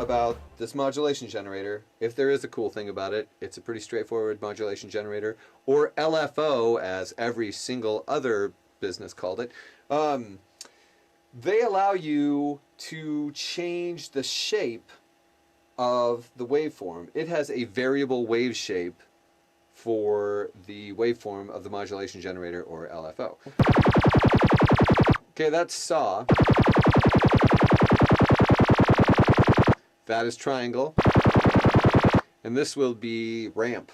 about this modulation generator, if there is a cool thing about it, it's a pretty straightforward modulation generator, or LFO, as every single other business called it. They allow you to change the shape of the waveform. It has a variable wave shape for the waveform of the modulation generator, or LFO. Okay, that's saw. That is triangle. And this will be ramp.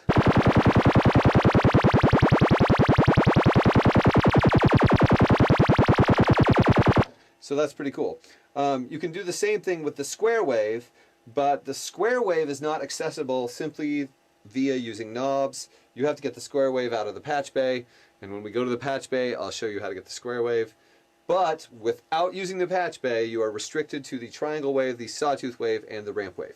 So that's pretty cool. You can do the same thing with the square wave, but the square wave is not accessible simply via using knobs. You have to get the square wave out of the patch bay, and when we go to the patch bay, I'll show you how to get the square wave. But without using the patch bay, you are restricted to the triangle wave, the sawtooth wave, and the ramp wave,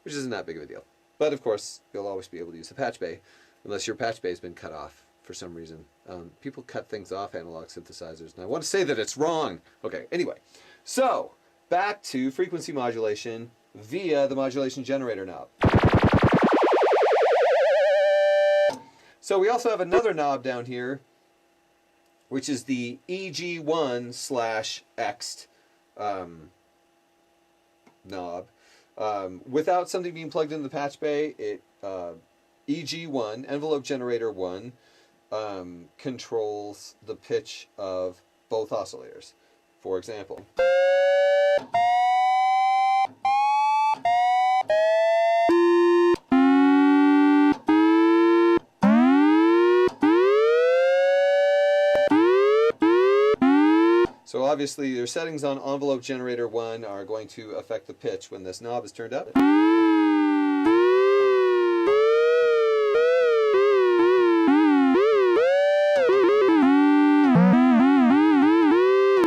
which isn't that big of a deal. But of course, you'll always be able to use the patch bay, unless your patch bay has been cut off for some reason. People cut things off analog synthesizers, and I want to say that it's wrong. Okay, anyway, so back to frequency modulation via the modulation generator knob. So we also have another knob down here, which is the EG1/X knob. Without something being plugged into the patch bay, EG1, envelope generator 1, controls the pitch of both oscillators. For example, so obviously your settings on envelope generator 1 are going to affect the pitch when this knob is turned up.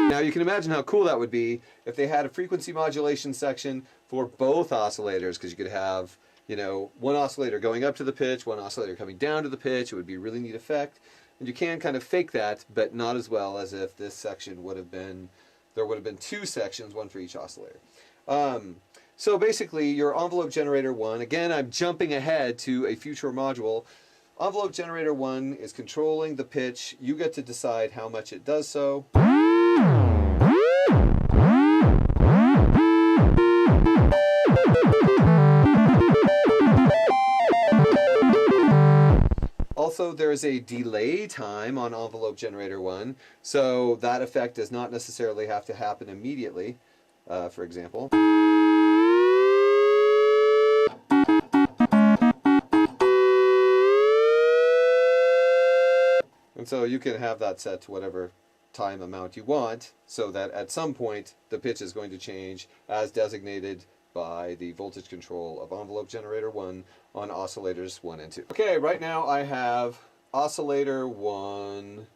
Now you can imagine how cool that would be if they had a frequency modulation section for both oscillators, because you could have, you know, one oscillator going up to the pitch, one oscillator coming down to the pitch. It would be a really neat effect. And you can kind of fake that, but not as well as if this section would have been, there would have been two sections, one for each oscillator. So basically your envelope generator 1, again I'm jumping ahead to a future module. Envelope generator 1 is controlling the pitch. You get to decide how much it does so. Also, there is a delay time on envelope generator 1, so that effect does not necessarily have to happen immediately, for example. And so you can have that set to whatever time amount you want, so that at some point the pitch is going to change as designated by the voltage control of envelope generator 1 on oscillators 1 and 2. Okay, right now I have oscillator 1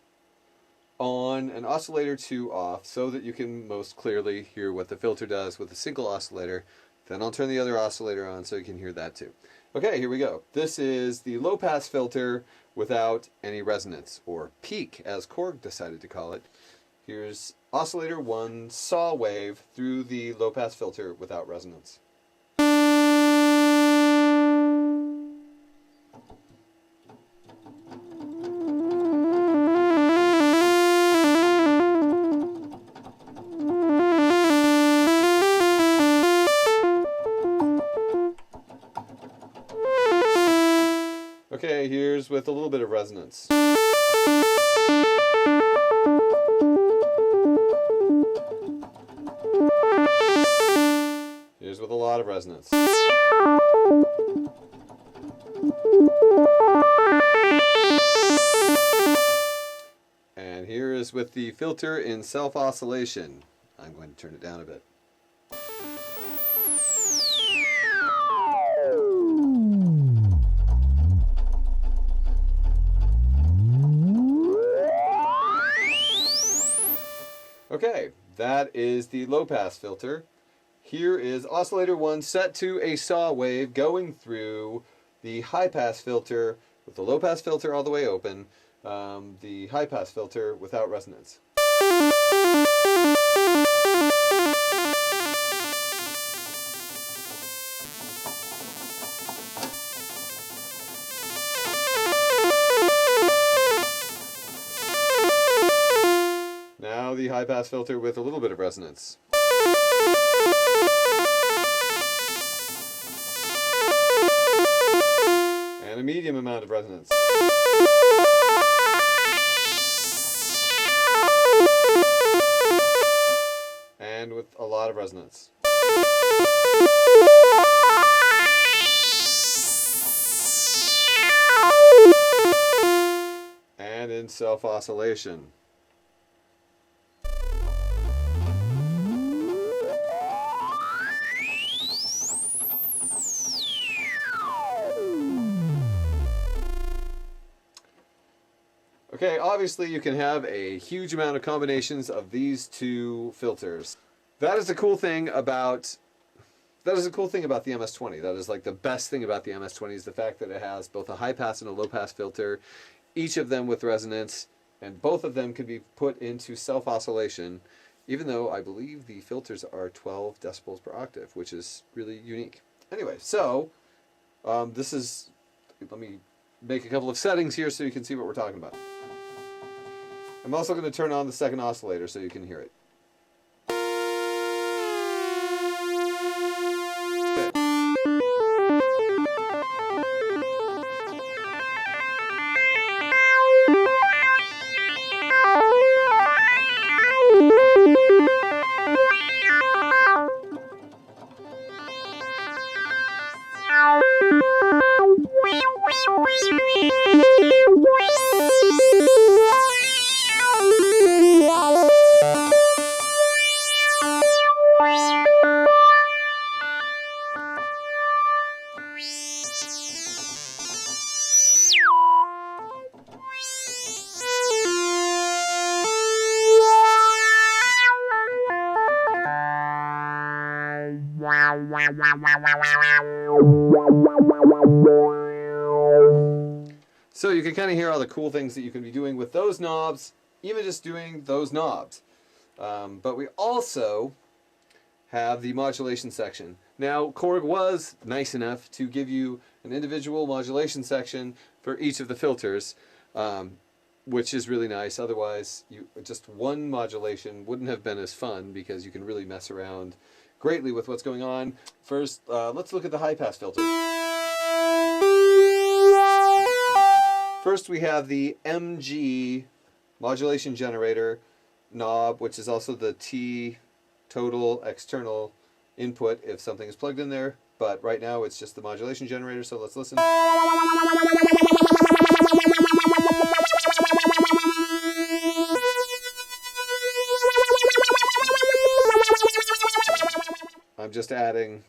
on and oscillator 2 off, so that you can most clearly hear what the filter does with a single oscillator. Then I'll turn the other oscillator on so you can hear that too. Okay, here we go. This is the low pass filter without any resonance, or peak as Korg decided to call it. Here's oscillator 1 saw wave through the low pass filter without resonance. Okay, here's with a little bit of resonance. Here's with a lot of resonance. And here is with the filter in self-oscillation. I'm going to turn it down a bit. Okay, that is the low pass filter. Here is oscillator 1 set to a saw wave going through the high pass filter with the low pass filter all the way open, the high pass filter without resonance. high-pass filter with a little bit of resonance. And a medium amount of resonance. And with a lot of resonance. And in self-oscillation. Okay, obviously you can have a huge amount of combinations of these two filters. That is the cool thing about the MS-20. That is like the best thing about the MS-20 is the fact that it has both a high pass and a low pass filter, each of them with resonance, and both of them can be put into self-oscillation, even though I believe the filters are 12 decibels per octave, which is really unique. Anyway, so let me make a couple of settings here so you can see what we're talking about. I'm also going to turn on the second oscillator so you can hear it. So you can kind of hear all the cool things that you can be doing with those knobs, even just doing those knobs. But we also have the modulation section. Now, Korg was nice enough to give you an individual modulation section for each of the filters, which is really nice. Otherwise, just one modulation wouldn't have been as fun because you can really mess around greatly with what's going on. First, let's look at the high-pass filter. First, we have the MG modulation generator knob, which is also the T total external input if something is plugged in there. But right now, it's just the modulation generator, so let's listen. I'm just adding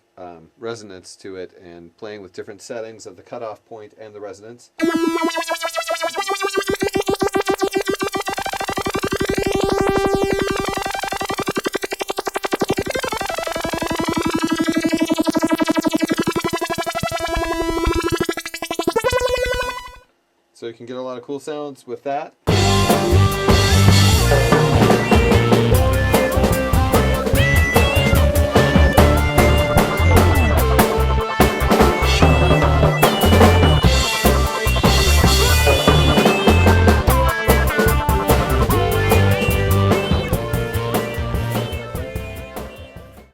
resonance to it and playing with different settings of the cutoff point and the resonance. So you can get a lot of cool sounds with that.